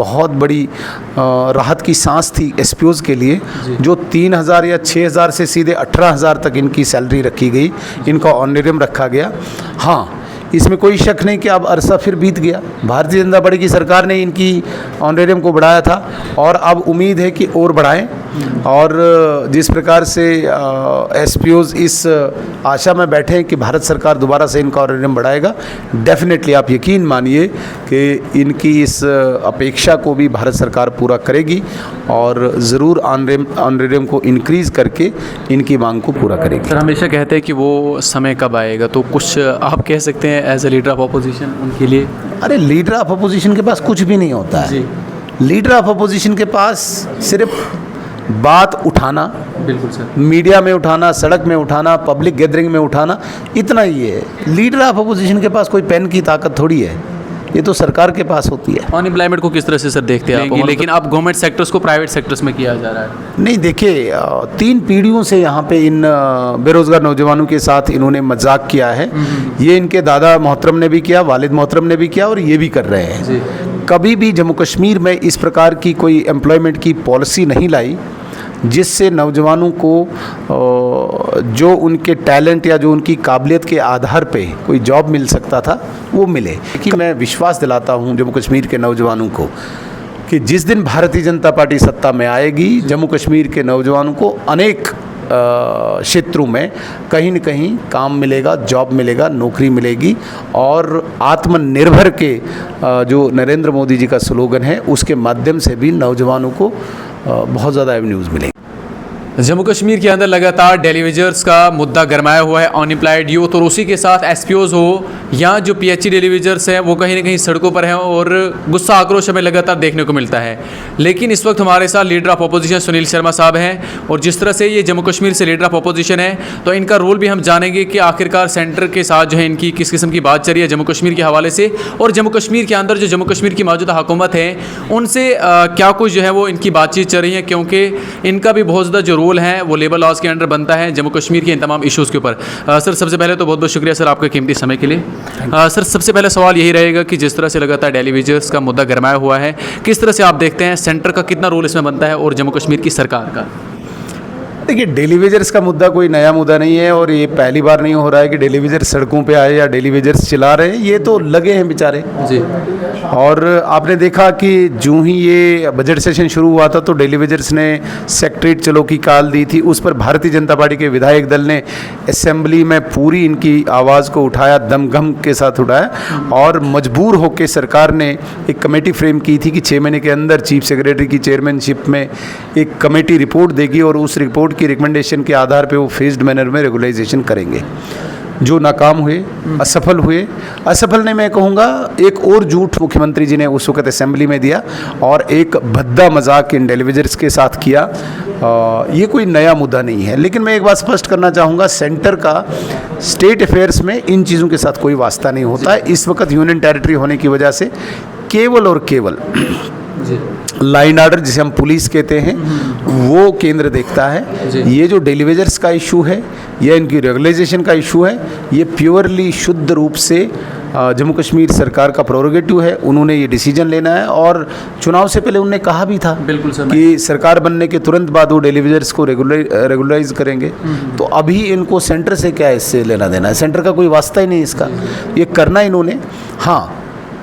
बहुत बड़ी राहत की सांस थी एसपीओज़ के लिए, जो 3,000 या 6,000 से सीधे 18,000 तक इनकी सैलरी रखी गई, इनका ऑनरेरियम रखा गया। हाँ, इसमें कोई शक नहीं कि अब अरसा फिर बीत गया। भारतीय जनता पार्टी की सरकार ने इनकी ऑनरेरियम को बढ़ाया था और अब उम्मीद है कि और बढ़ाएं। और जिस प्रकार से एसपीओज़ इस आशा में बैठे हैं कि भारत सरकार दोबारा से इनका ऑनरेरियम बढ़ाएगा, डेफिनेटली आप यकीन मानिए कि इनकी इस अपेक्षा को भी भारत सरकार पूरा करेगी और ज़रूर ऑनरेरियम को इंक्रीज़ करके इनकी मांग को पूरा करेगी। सर, हमेशा कहते हैं कि वो समय कब आएगा, तो कुछ आप कह सकते हैं as a leader of opposition उनके लिए? अरे, लीडर ऑफ अपोजिशन के पास कुछ भी नहीं होता है। लीडर ऑफ अपोजिशन के पास सिर्फ बात उठाना, बिल्कुल सर, मीडिया में उठाना, सड़क में उठाना, पब्लिक गैदरिंग में उठाना, इतना ही है। लीडर ऑफ अपोजिशन के पास कोई पेन की ताकत थोड़ी है, ये तो सरकार के पास होती है। अनएम्प्लॉयमेंट को किस तरह से सर देखते हैं आप? लेकिन अब गवर्नमेंट सेक्टर्स को प्राइवेट सेक्टर्स में किया जा रहा है। नहीं, देखिए, 3 पीढ़ियों से यहाँ पे इन बेरोज़गार नौजवानों के साथ इन्होंने मजाक किया है। ये इनके दादा मोहतरम ने भी किया, वालिद मोहतरम ने भी किया और ये भी कर रहे हैं। कभी भी जम्मू कश्मीर में इस प्रकार की कोई एम्प्लॉयमेंट की पॉलिसी नहीं लाई जिससे नौजवानों को जो उनके टैलेंट या जो उनकी काबिलियत के आधार पे कोई जॉब मिल सकता था वो मिले। कि मैं विश्वास दिलाता हूँ जम्मू कश्मीर के नौजवानों को कि जिस दिन भारतीय जनता पार्टी सत्ता में आएगी, जम्मू कश्मीर के नौजवानों को अनेक क्षेत्रों में कहीं न कहीं काम मिलेगा, जॉब मिलेगा, नौकरी मिलेगी और आत्मनिर्भर के जो नरेंद्र मोदी जी का स्लोगन है उसके माध्यम से भी नौजवानों को बहुत ज़्यादा एवेन्यूज़ मिलेंगे। जम्मू कश्मीर के अंदर लगातार डेलीवेजर्स का मुद्दा गरमाया हुआ है, अनएम्प्लॉयड यूथ, और उसी के साथ एसपीओज़ हो या जो पीएचई डेलीवेजर्स हैं वो कहीं ना कहीं सड़कों पर हैं और गुस्सा आक्रोश हमें लगातार देखने को मिलता है। लेकिन इस वक्त हमारे साथ leader of opposition Sunil Sharma साहब हैं और जिस तरह से ये जम्मू कश्मीर से लीडर ऑफ अपोजिशन है तो इनका रोल भी हम जानेंगे कि आखिरकार सेंटर के साथ जो है इनकी किस किस्म की बात चल रही है जम्मू कश्मीर के हवाले से, और जम्मू कश्मीर के अंदर जो जम्मू कश्मीर की मौजूदा हुकूमत है उनसे क्या कुछ जो है वो इनकी बातचीत चल रही है, क्योंकि इनका भी बहुत ज़्यादा जो रोल है वो लेबर लॉज के अंडर बनता है जम्मू कश्मीर के इन तमाम इश्यूज़ के ऊपर। सर, सबसे पहले तो बहुत बहुत शुक्रिया सर आपके कीमती समय के लिए। सर, सबसे पहले सवाल यही रहेगा कि जिस तरह से लगातार डेलीवेजर्स का मुद्दा गरमाया हुआ है, किस तरह से आप देखते हैं सेंटर का कितना रोल इसमें बनता है और जम्मू कश्मीर की सरकार का? देखिए, डेलीवेजर्स का मुद्दा कोई नया मुद्दा नहीं है और ये पहली बार नहीं हो रहा है कि डेलीवेजर्स सड़कों पे आए या डेलीवेजर्स चिल्ला रहे हैं। ये तो लगे हैं बेचारे जी। और आपने देखा कि जो ही ये बजट सेशन शुरू हुआ था तो डेलीवेजर्स ने सेक्रेटरीट चलो की कॉल दी थी, उस पर भारतीय जनता पार्टी के विधायक दल ने असेंबली में पूरी इनकी आवाज़ को उठाया, दमघम के साथ उठाया और मजबूर होकर सरकार ने एक कमेटी फ्रेम की थी कि 6 महीने के अंदर चीफ सेक्रेटरी की चेयरमैनशिप में एक कमेटी रिपोर्ट देगी और उस रिपोर्ट की रिकमेंडेशन के आधार पे वो फेज्ड मैनर में रेगुलाइजेशन करेंगे। जो नाकाम हुए, असफल हुए। असफल ने, मैं कहूँगा, एक और झूठ मुख्यमंत्री जी ने उस वक्त असेंबली में दिया और एक भद्दा मजाक इन डेलीवेजर्स के साथ किया। ये कोई नया मुद्दा नहीं है, लेकिन मैं एक बात स्पष्ट करना चाहूँगा, सेंटर का स्टेट अफेयर्स में इन चीज़ों के साथ कोई वास्ता नहीं होता है। इस वक्त यूनियन टेरिटरी होने की वजह से केवल और केवल लाइन ऑर्डर, जिसे हम पुलिस कहते हैं, वो केंद्र देखता है। ये जो डेलीवेजर्स का इशू है या इनकी रेगुलाइजेशन का इशू है, ये प्योरली शुद्ध रूप से जम्मू कश्मीर सरकार का प्रोरोगेटिव है। उन्होंने ये डिसीजन लेना है और चुनाव से पहले उन्होंने कहा भी था बिल्कुल सर कि सरकार बनने के तुरंत बाद वो डेलीवेजर्स को रेगुलराइज करेंगे। तो अभी इनको सेंटर से क्या इससे लेना देना है? सेंटर का कोई वास्ता ही नहीं इसका, ये करना इन्होंने। हाँ,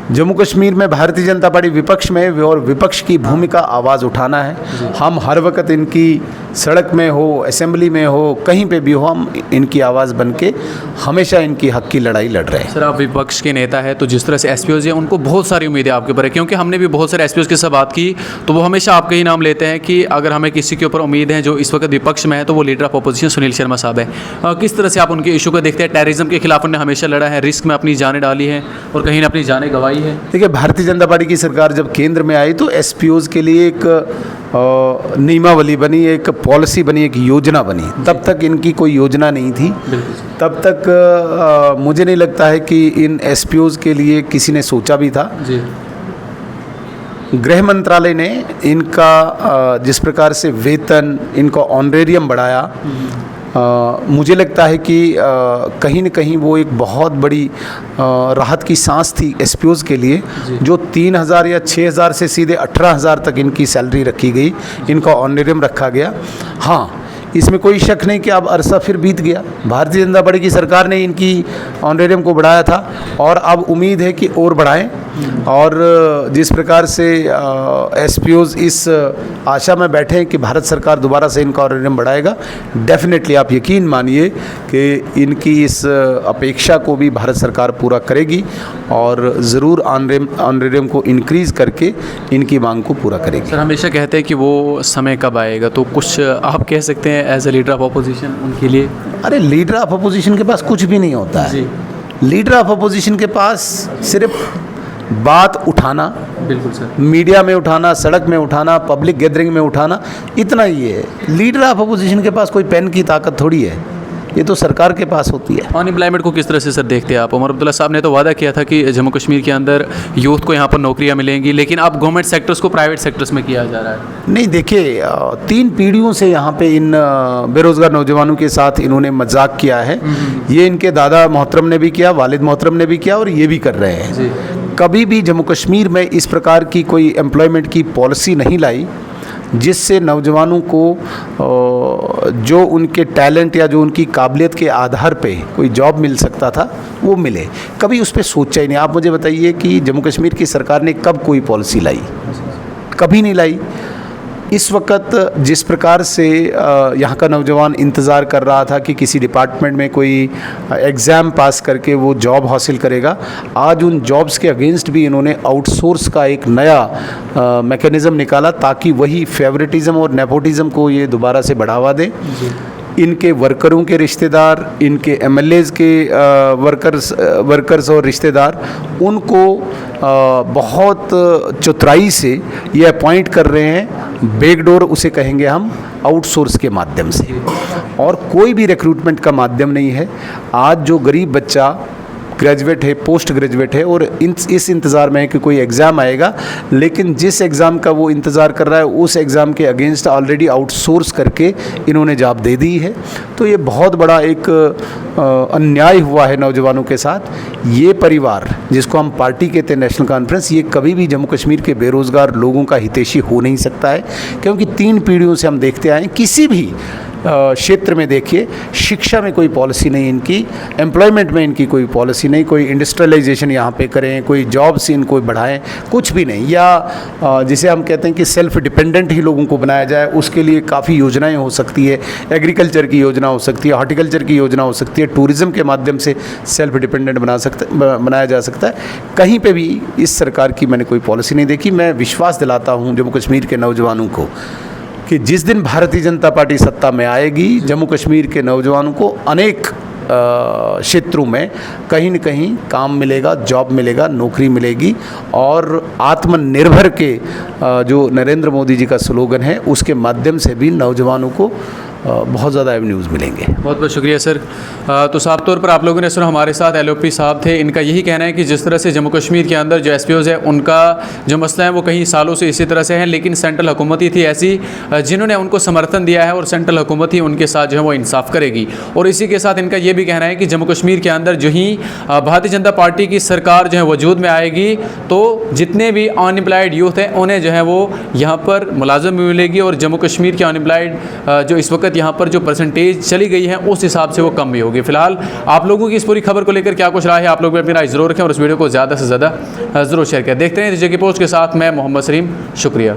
जम्मू कश्मीर में भारतीय जनता पार्टी विपक्ष में और विपक्ष की भूमिका आवाज़ उठाना है। हम हर वक्त इनकी सड़क में हो, असेंबली में हो, कहीं पे भी हो, हम इनकी आवाज़ बन के हमेशा इनकी हक की लड़ाई लड़ रहे हैं। सर, आप विपक्ष के नेता है तो जिस तरह से एसपीओज़ हैं उनको बहुत सारी उम्मीदें आपके ऊपर है, क्योंकि हमने भी बहुत सारे एसपीओज़ के साथ बात की तो वो हमेशा आपका ही नाम लेते हैं कि अगर हमें किसी के ऊपर उम्मीद है जो इस वक्त विपक्ष में है तो वो leader of opposition Sunil Sharma साहब है। किस तरह से आप उनके इशू को देखते हैं? टेररिज्म के खिलाफ उन्होंने हमेशा लड़ा है, रिस्क में अपनी जानें डाली है और कहीं ना अपनी जानें गंवाई है। देखिए, भारतीय जनता पार्टी की सरकार जब केंद्र में आई तो एसपीओज़ के लिए एक नियमावली बनी, एक पॉलिसी बनी, एक योजना बनी। तब तक इनकी कोई योजना नहीं थी। तब तक मुझे नहीं लगता है कि इन एसपीओज़ के लिए किसी ने सोचा भी था। गृह मंत्रालय ने इनका जिस प्रकार से वेतन, इनका ऑनरेरियम बढ़ाया, मुझे लगता है कि कहीं न कहीं वो एक बहुत बड़ी राहत की सांस थी एसपीओज़ के लिए, जो 3,000 या 6,000 से सीधे 18,000 तक इनकी सैलरी रखी गई, इनका ऑनरेरियम रखा गया। हाँ, इसमें कोई शक नहीं कि अब अरसा फिर बीत गया। भारतीय जनता पार्टी की सरकार ने इनकी ऑनरेरियम को बढ़ाया था और अब उम्मीद है कि और बढ़ाएं। और जिस प्रकार से एसपीओज़ इस आशा में बैठे हैं कि भारत सरकार दोबारा से इनका ऑनरेरियम बढ़ाएगा, डेफिनेटली आप यकीन मानिए कि इनकी इस अपेक्षा को भी भारत सरकार पूरा करेगी और ज़रूर ऑनरेरियम को इंक्रीज़ करके इनकी मांग को पूरा करेगी। सर हमेशा कहते हैं कि वो समय कब आएगा, तो कुछ आप कह सकते हैं as a leader of opposition उनके लिए? अरे लीडर ऑफ अपोजिशन के पास कुछ भी नहीं होता है। लीडर ऑफ अपोजिशन के पास सिर्फ बात उठाना, बिल्कुल सर, मीडिया में उठाना, सड़क में उठाना, पब्लिक गैदरिंग में उठाना, इतना ही है। लीडर ऑफ अपोजिशन के पास कोई पेन की ताकत थोड़ी है, ये तो सरकार के पास होती है। अनएम्प्लॉयमेंट को किस तरह से सर देखते हैं आप? उमर अब्दुल्ला साहब ने तो वादा किया था कि जम्मू कश्मीर के अंदर यूथ को यहाँ पर नौकरियाँ मिलेंगी, लेकिन अब गवर्नमेंट सेक्टर्स को प्राइवेट सेक्टर्स में किया जा रहा है। नहीं, देखिए 3 पीढ़ियों से यहाँ पे इन बेरोज़गार नौजवानों के साथ इन्होंने मजाक किया है। ये इनके दादा मोहतरम ने भी किया, वालिद मोहतरम ने भी किया और ये भी कर रहे हैं। कभी भी जम्मू कश्मीर में इस प्रकार की कोई एम्प्लॉयमेंट की पॉलिसी नहीं लाई जिससे नौजवानों को जो उनके टैलेंट या जो उनकी काबिलियत के आधार पे कोई जॉब मिल सकता था वो मिले। कभी उस पर सोचा ही नहीं। आप मुझे बताइए कि जम्मू कश्मीर की सरकार ने कब कोई पॉलिसी लाई? कभी नहीं लाई। इस वक्त जिस प्रकार से यहाँ का नौजवान इंतज़ार कर रहा था कि किसी डिपार्टमेंट में कोई एग्ज़ाम पास करके वो जॉब हासिल करेगा, आज उन जॉब्स के अगेंस्ट भी इन्होंने आउटसोर्स का एक नया मैकेनिज़्म निकाला ताकि वही फेवरेटिज़म और नेपोटिज़म को ये दोबारा से बढ़ावा दे। इनके वर्करों के रिश्तेदार, इनके एमएलएज़ के वर्कर्स और रिश्तेदार उनको बहुत चतुराई से ये अपॉइंट कर रहे हैं, बैकडोर उसे कहेंगे हम, आउटसोर्स के माध्यम से, और कोई भी रिक्रूटमेंट का माध्यम नहीं है। आज जो गरीब बच्चा ग्रेजुएट है, पोस्ट ग्रेजुएट है और इस इंतज़ार में है कि कोई एग्ज़ाम आएगा, लेकिन जिस एग्ज़ाम का वो इंतज़ार कर रहा है उस एग्ज़ाम के अगेंस्ट ऑलरेडी आउटसोर्स करके इन्होंने जॉब दे दी है। तो ये बहुत बड़ा एक अन्याय हुआ है नौजवानों के साथ। ये परिवार जिसको हम पार्टी कहते हैं, नेशनल कॉन्फ्रेंस, ये कभी भी जम्मू कश्मीर के बेरोज़गार लोगों का हितैषी हो नहीं सकता है, क्योंकि 3 पीढ़ियों से हम देखते आए हैं। किसी भी क्षेत्र में देखिए, शिक्षा में कोई पॉलिसी नहीं इनकी, एम्प्लॉयमेंट में इनकी कोई पॉलिसी नहीं, कोई इंडस्ट्रियलाइजेशन यहाँ पे करें, कोई जॉब्स इनको बढ़ाएं, कुछ भी नहीं। या जिसे हम कहते हैं कि सेल्फ डिपेंडेंट ही लोगों को बनाया जाए, उसके लिए काफ़ी योजनाएं हो सकती है। एग्रीकल्चर की योजना हो सकती है, हॉर्टिकल्चर की योजना हो सकती है, टूरिज़्म के माध्यम से सेल्फ डिपेंडेंट बनाया जा सकता है। कहीं पर भी इस सरकार की मैंने कोई पॉलिसी नहीं देखी। मैं विश्वास दिलाता हूँ जम्मू कश्मीर के नौजवानों को कि जिस दिन भारतीय जनता पार्टी सत्ता में आएगी, जम्मू कश्मीर के नौजवानों को अनेक क्षेत्रों में कहीं न कहीं काम मिलेगा, जॉब मिलेगा, नौकरी मिलेगी, और आत्मनिर्भर के जो नरेंद्र मोदी जी का स्लोगन है उसके माध्यम से भी नौजवानों को बहुत ज़्यादा एवेन्यूज़ मिलेंगे। बहुत बहुत शुक्रिया सर। तो साफ तौर पर आप लोगों ने सुना, हमारे साथ एलओपी साहब थे। इनका यही कहना है कि जिस तरह से जम्मू कश्मीर के अंदर जो एसपीओज़ है उनका जो मसला है वो कई सालों से इसी तरह से है, लेकिन सेंट्रल हुकूमत ही थी ऐसी जिन्होंने उनको समर्थन दिया है और सेंट्रल हुकूमत ही उनके साथ जो है वो इंसाफ करेगी। और इसी के साथ इनका ये भी कहना है कि जम्मू कश्मीर के अंदर जो ही भारतीय जनता पार्टी की सरकार जो है वजूद में आएगी तो जितने भी अनएम्प्लॉयड यूथ हैं उन्हें जो है वो यहाँ पर मुलाजम भी मिलेगी, और जम्मू कश्मीर के अनएम्प्लॉयड जो इस वक्त यहाँ पर जो परसेंटेज चली गई है उस हिसाब से वो कम भी होगी। फिलहाल आप लोगों की इस पूरी खबर को लेकर क्या कुछ रहा है, आप लोग भी अपनी राय जरूर रखें और इस वीडियो को ज़्यादा से ज़्यादा ज़रूर शेयर करें। देखते हैं रिजकी पोस्ट के साथ मैं मोहम्मद सलीम। शुक्रिया।